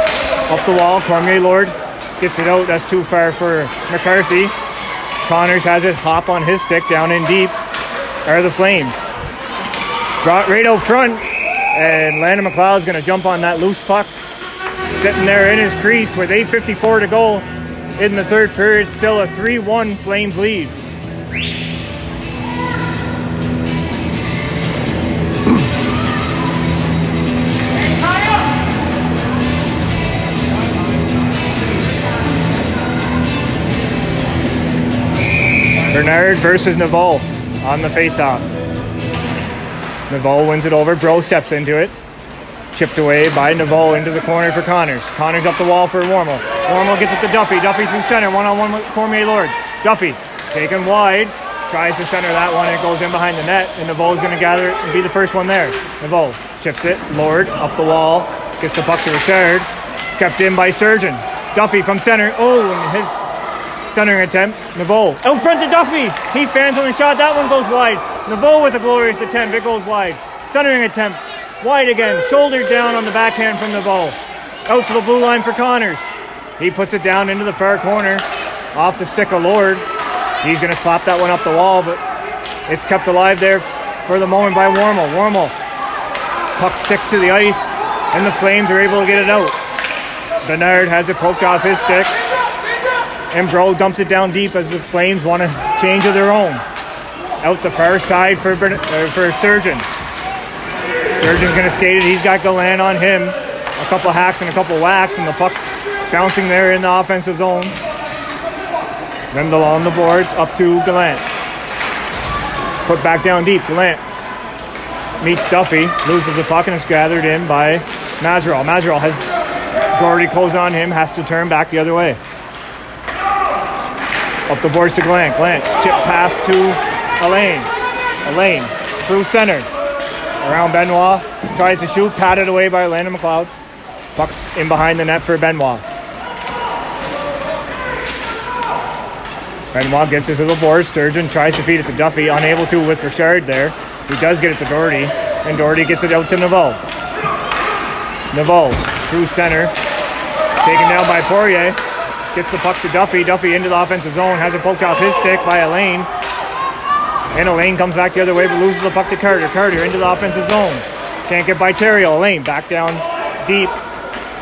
up the wall. Cormier Lord gets it out. That's too far for McCarthy. Connors has it hop on his stick down in deep. Are the Flames. Brought right out front, and Landon McLeod's going to jump on that loose puck. Sitting there in his crease with 8:54 to go in the third period. Still a 3-1 Flames lead. Bernard versus Naveau on the faceoff. Naveau wins it over. Bro steps into it. Chipped away by Naveau into the corner for Connors. Connors up the wall for Warmel. Warmel gets it to Duffy. Duffy through center. One-on-one with Cormier Lord. Duffy taken wide. Tries to center that one. It goes in behind the net. And Naveau is going to gather it and be the first one there. Naveau chips it. Lord up the wall. Gets the puck to Richard. Kept in by Sturgeon. Duffy from center. Oh, and his centering attempt. Naveau out front to Duffy. He fans on the shot. That one goes wide. Naveau with a glorious attempt. It goes wide. Centering attempt. Wide again. Shouldered down on the backhand from Naveau. Out to the blue line for Connors. He puts it down into the far corner. Off the stick of Lord. He's going to slap that one up the wall, but it's kept alive there for the moment by Warmel. Warmel. Puck sticks to the ice, and the Flames are able to get it out. Bernard has it poked off his stick. And Bro dumps it down deep as the Flames want to change of their own. Out the far side for Sturgeon. Sturgeon's going to skate it. He's got Gallant on him. A couple hacks and a couple whacks, and the puck's bouncing there in the offensive zone. Rendell on the boards, up to Gallant. Put back down deep. Gallant meets Duffy, loses the puck, and is gathered in by Mazeral. Mazeral has Doherty close on him, has to turn back the other way. Up the boards to Gallant. Gallant chip pass to Elaine. Elaine through center. Around Benoit. Tries to shoot. Patted away by Landon McLeod. Puck's in behind the net for Benoit. Benoit gets it to the board. Sturgeon tries to feed it to Duffy. Unable to with Richard there. He does get it to Doherty. And Doherty gets it out to Naveau. Naveau through center. Taken down by Poirier. Gets the puck to Duffy. Duffy into the offensive zone. Has it poked off his stick by Elaine. And Elaine comes back the other way but loses the puck to Carter. Carter into the offensive zone. Can't get by Terrio. Elaine back down deep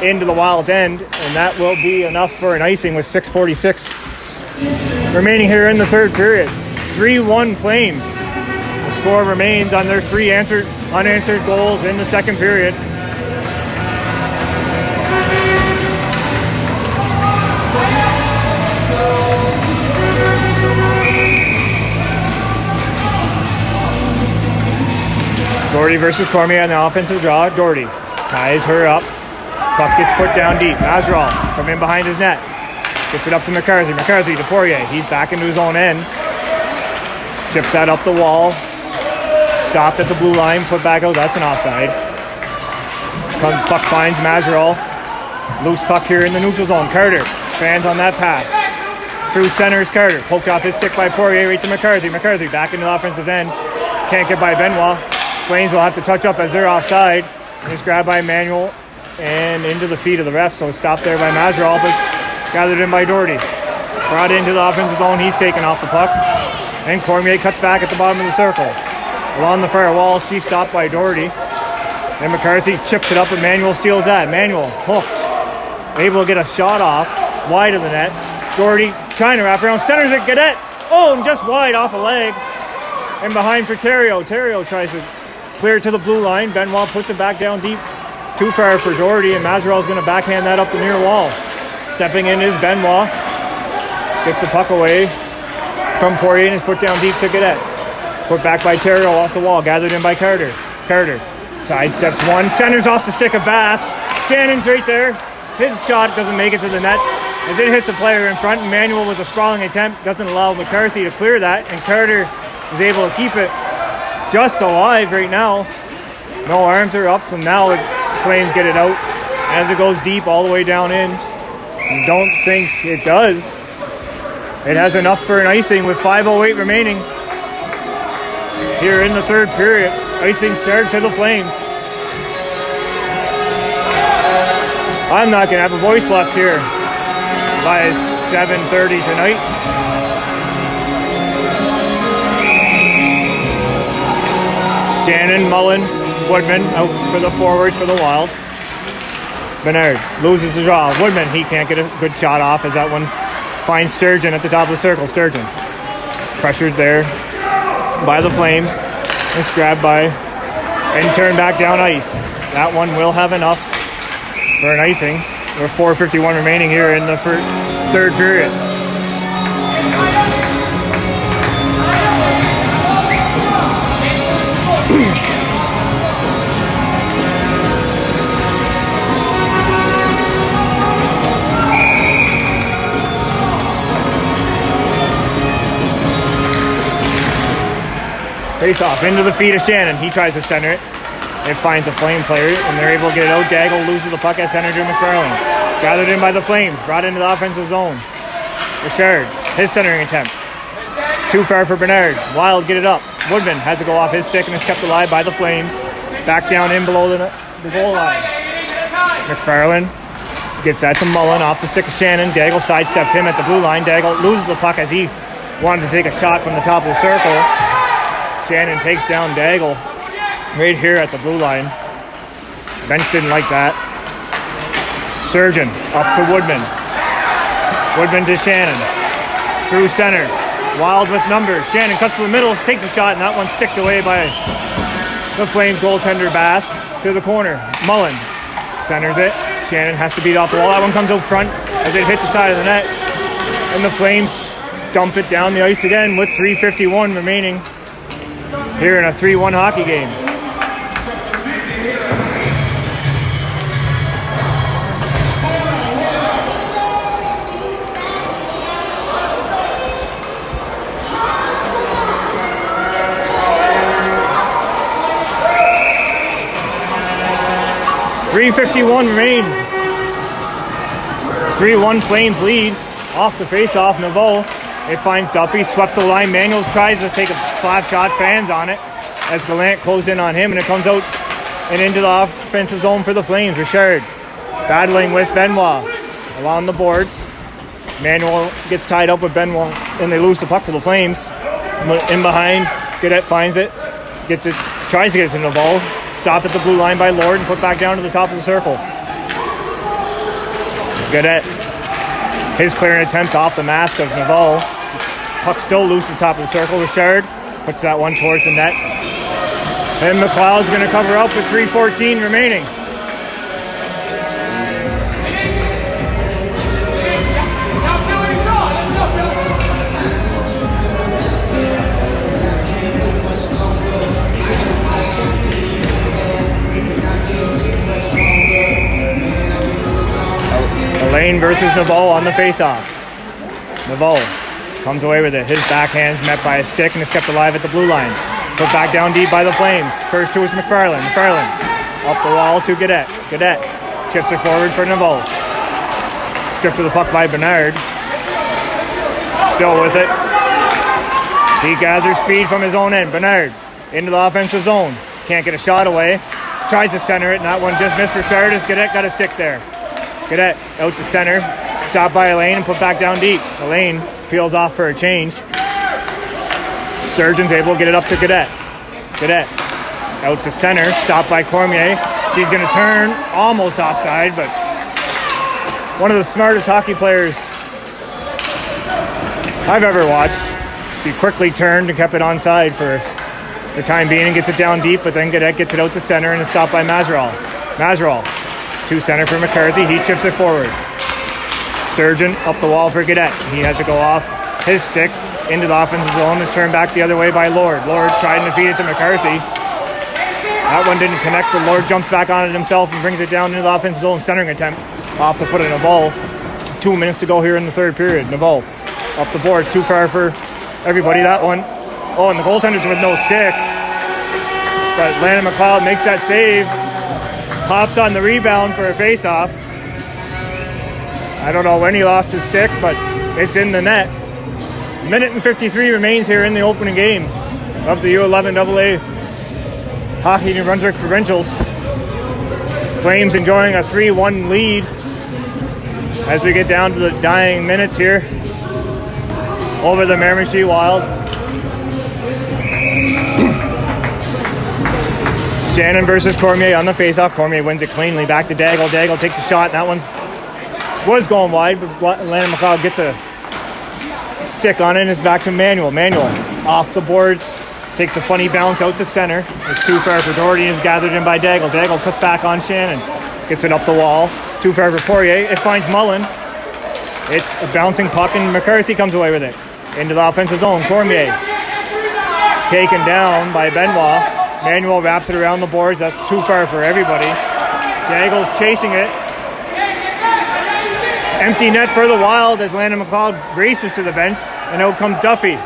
into the Wild's end. And that will be enough for an icing with 6:46 remaining here in the third period. 3-1 Flames. The score remains on their 3 unanswered goals in the second period. Doherty versus Cormier on the offensive draw. Doherty ties her up. Puck gets put down deep. Mazeral from in behind his net. Gets it up to McCarthy. McCarthy to Poirier. He's back into his own end. Chips that up the wall. Stopped at the blue line. Put back out. That's an offside. Puck finds Mazeral. Loose puck here in the neutral zone. Carter fans on that pass. Through center is Carter. Poked off his stick by Poirier right to McCarthy. McCarthy back into the offensive end. Can't get by Benoit. Flames will have to touch up as they're offside. It's grabbed by Manuel and into the feet of the ref, so it's stopped there by Mazeral, but gathered in by Doherty. Brought into the offensive zone, he's taken off the puck. And Cormier cuts back at the bottom of the circle. Along the far wall, she's stopped by Doherty. And McCarthy chips it up, and Manuel steals that. Manuel hooked. Able to get a shot off, wide of the net. Doherty trying to wrap around, centers it, Gaudette. Oh, and just wide off a leg. And behind for Terrio. Terrio tries to clear to the blue line. Benoit puts it back down deep. Too far for Doherty, and Mazeral's going to backhand that up the near wall. Stepping in is Benoit. Gets the puck away from Poirier and is put down deep to Gaudette. Put back by Terrio off the wall. Gathered in by Carter. Carter sidesteps one. Centers off the stick of Bass. Shannon's right there. His shot doesn't make it to the net. It did hit the player in front. Manuel with a sprawling attempt doesn't allow McCarthy to clear that, and Carter is able to keep it just alive right now. No arms are up, so now Flames get it out as it goes deep all the way down in. I don't think it does. It has enough for an icing with 5:08 remaining. Here in the third period, icing started to the Flames. I'm not going to have a voice left here by 7:30 tonight. Shannon, Mullen, Woodman out for the forwards for the Wild. Bernard loses the draw. Woodman, he can't get a good shot off as that one finds Sturgeon at the top of the circle. Sturgeon pressured there by the Flames. It's grabbed by and turned back down ice. That one will have enough for an icing. With 4:51 remaining here in the third period. Face off into the feet of Shannon. He tries to center it. It finds a Flame player, and they're able to get it out. Daigle loses the puck at center to McFarland. Gathered in by the Flames, brought into the offensive zone. Richard, his centering attempt. Too far for Bernard. Wild get it up. Woodman has to go off his stick and is kept alive by the Flames. Back down in below the goal line. McFarland gets that to Mullen off the stick of Shannon. Daigle sidesteps him at the blue line. Daigle loses the puck as he wanted to take a shot from the top of the circle. Shannon takes down Daigle right here at the blue line. Bench didn't like that. Sturgeon up to Woodman. Woodman to Shannon. Through center. Wild with numbers. Shannon cuts to the middle, takes a shot, and that one's sticked away by the Flames goaltender Bass to the corner. Mullen centers it. Shannon has to beat off the wall. That one comes out front as it hits the side of the net. And the Flames dump it down the ice again with 3:51 remaining here in a 3-1 hockey game. .351 remains. 3-1 Flames lead. Off the face-off, Naveau. It finds Duffy, swept the line. Manuel tries to take a slap shot, fans on it as Gallant closed in on him, and it comes out and into the offensive zone for the Flames. Richard battling with Benoit along the boards. Manuel gets tied up with Benoit, and they lose the puck to the Flames. In behind, Gaudette finds it, gets it, tries to get it to Naveau. Stopped at the blue line by Lord and put back down to the top of the circle. Gaudette, his clearing attempt off the mask of Naveau. Puck still loose at the top of the circle. Richard puts that one towards the net. And McLeod's going to cover up with 3:14 remaining. Lane versus Naveau on the face-off. Naveau comes away with it. His backhand's met by a stick and is kept alive at the blue line. Put back down deep by the Flames. First to is McFarland. McFarland up the wall to Gaudette. Gaudette chips it forward for Naveau. Stripped of the puck by Bernard. Still with it. He gathers speed from his own end. Bernard into the offensive zone. Can't get a shot away. Tries to center it, and that one just missed for Richard as Gaudette got a stick there. Gaudette out to center, stopped by Elaine and put back down deep. Elaine peels off for a change. Sturgeon's able to get it up to Gaudette. Gaudette out to center, stopped by Cormier. She's going to turn, almost offside, but one of the smartest hockey players I've ever watched. She quickly turned and kept it onside for the time being and gets it down deep, but then Gaudette gets it out to center and is stopped by Mazeral. Mazeral to center for McCarthy. He chips it forward. Sturgeon up the wall for Gaudette. He has to go off his stick into the offensive zone. Is turned back the other way by Lord. Lord trying to feed it to McCarthy. That one didn't connect, but Lord jumps back on it himself and brings it down into the offensive zone. Centering attempt off the foot of Naveau. 2 minutes to go here in the third period. Naveau up the boards, too far for everybody, that one. Oh, and the goaltender's with no stick. But Landon McLeod makes that save. Hops on the rebound for a face-off. I don't know when he lost his stick, but it's in the net. Minute and 53 remains here in the opening game of the U11 AA Hockey New Brunswick Provincials. Flames enjoying a 3-1 lead as we get down to the dying minutes here over the Miramichi Wild. Shannon versus Cormier on the faceoff. Cormier wins it cleanly. Back to Daigle. Daigle takes a shot. That one was going wide, but Landon McLeod gets a stick on it and it's back to Manuel. Manuel off the boards. Takes a funny bounce out to center. It's too far for Doherty and is gathered in by Daigle. Daigle cuts back on Shannon. Gets it up the wall. Too far for Poirier. It finds Mullen. It's a bouncing puck and McCarthy comes away with it. Into the offensive zone. Cormier taken down by Benoit. Manuel wraps it around the boards. That's too far for everybody. Daigle's chasing it. Empty net for the Wild as Landon McLeod races to the bench. And out comes Duffy.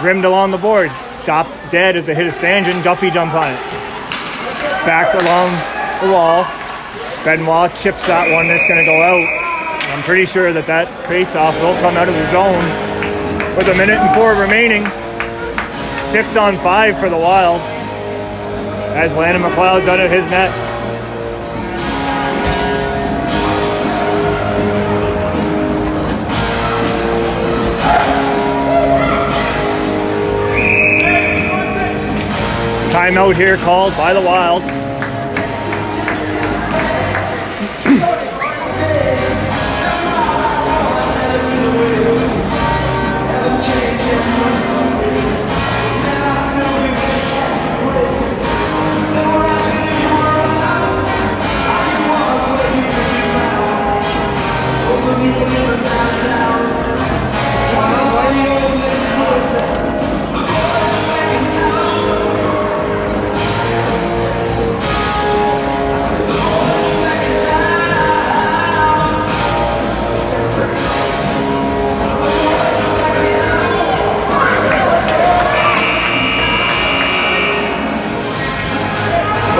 Rimmed along the boards. Stopped dead as it hit a stanchion. Duffy jumped on it. Back along the wall. Benoit chips that one. It's going to go out. I'm pretty sure that face-off will come out of the zone with a minute and 4 remaining. 6-on-5 for the Wild as Landon McLeod's out of his net. Timeout here called by the Wild.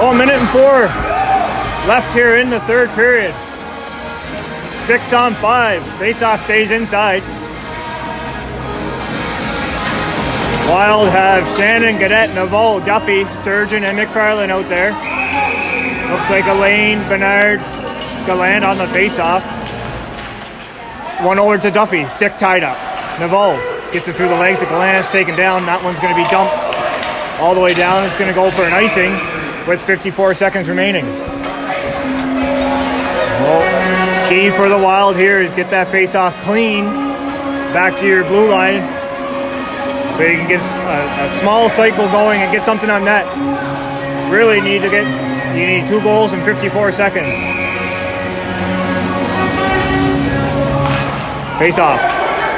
A minute and 4 left here in the third period. 6-on-5. Faceoff stays inside. Wild have Shannon, Gaudette, Naveau, Duffy, Sturgeon, and McFarlane out there. Looks like Elaine, Bernard, Gallant on the faceoff. One over to Duffy, stick tied up. Naveau gets it through the legs of Gallant, it's taken down. That one's going to be dumped all the way down. It's going to go for an icing with 54 seconds remaining. Well, key for the Wild here is get that face-off clean back to your blue line so you can get a small cycle going and get something on net. Really you need 2 goals in 54 seconds. Face-off,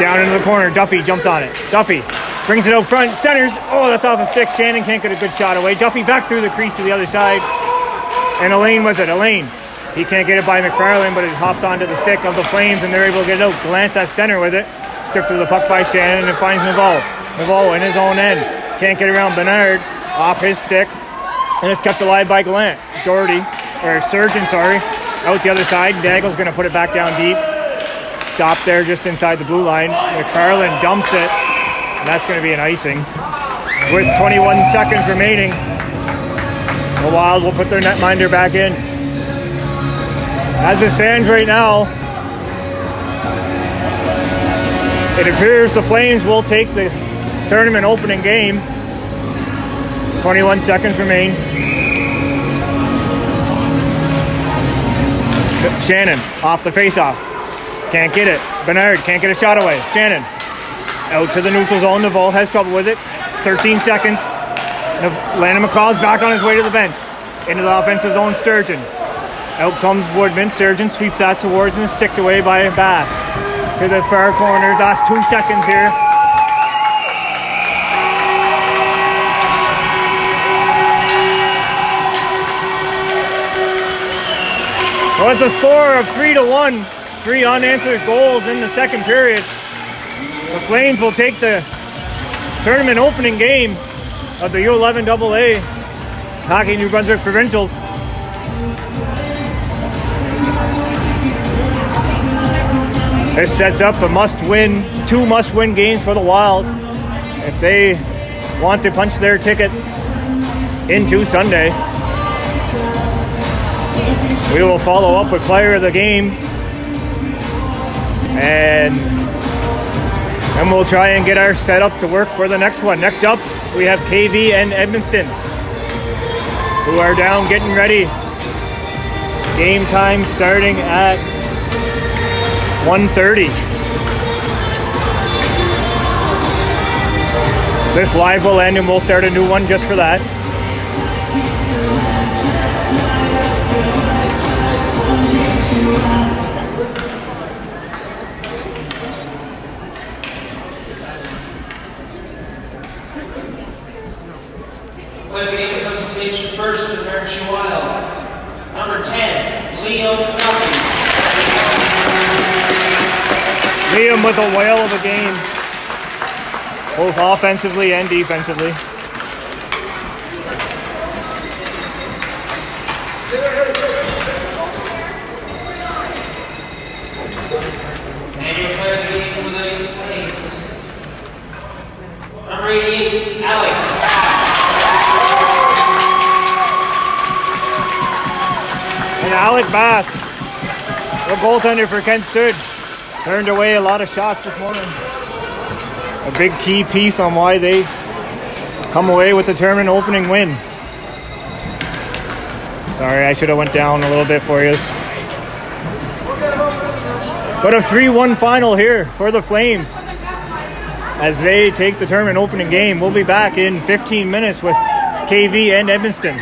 down into the corner, Duffy jumps on it. Duffy brings it out front, centers. Oh, that's off a stick. Shannon can't get a good shot away. Duffy back through the crease to the other side. And Elaine with it. Elaine, he can't get it by McFarlane, but it hops onto the stick of the Flames, and they're able to get it out. Glance at center with it. Stripped of the puck by Shannon, and finds Naveau. Naveau in his own end. Can't get around Bernard. Off his stick. And it's kept alive by Gallant. Sturgeon, out the other side. Daigle's going to put it back down deep. Stop there just inside the blue line. McFarlane dumps it. And that's going to be an icing. With 21 seconds remaining, the Wild will put their netminder back in. As it stands right now, it appears the Flames will take the tournament opening game. 21 seconds remain. Shannon off the faceoff. Can't get it. Bernard can't get a shot away. Shannon out to the neutral zone. Naveau has trouble with it. 13 seconds. Landon McLeod's back on his way to the bench. Into the offensive zone, Sturgeon. Out comes Woodman. Sturgeon sweeps that towards and is sticked away by Bass. To the far corner. Last 2 seconds here. So it's a score of 3-1 3 unanswered goals in the second period. The Flames will take the tournament opening game of the U11 AA Hockey New Brunswick Provincials. This sets up a must-win, 2 must-win games for the Wild if they want to punch their ticket into Sunday. We will follow up with player of the game, and then we'll try and get our setup to work for the next one. Next up, we have KV and Edmundston, who are down getting ready. Game time starting at 1:30. This live will end and we'll start a new one just for that. Play the game presentation first to American Wild. Number 10, Liam Duffy. Liam with a whale of a game, both offensively and defensively. And your player of the game for the Flames. Number 88, Alec. And Alec Bass, the goaltender for Kent Sud, turned away a lot of shots this morning. A big key piece on why they come away with the tournament opening win. Sorry, I should have went down a little bit for you. But a 3-1 final here for the Flames as they take the tournament opening game. We'll be back in 15 minutes with KV and Edmundston.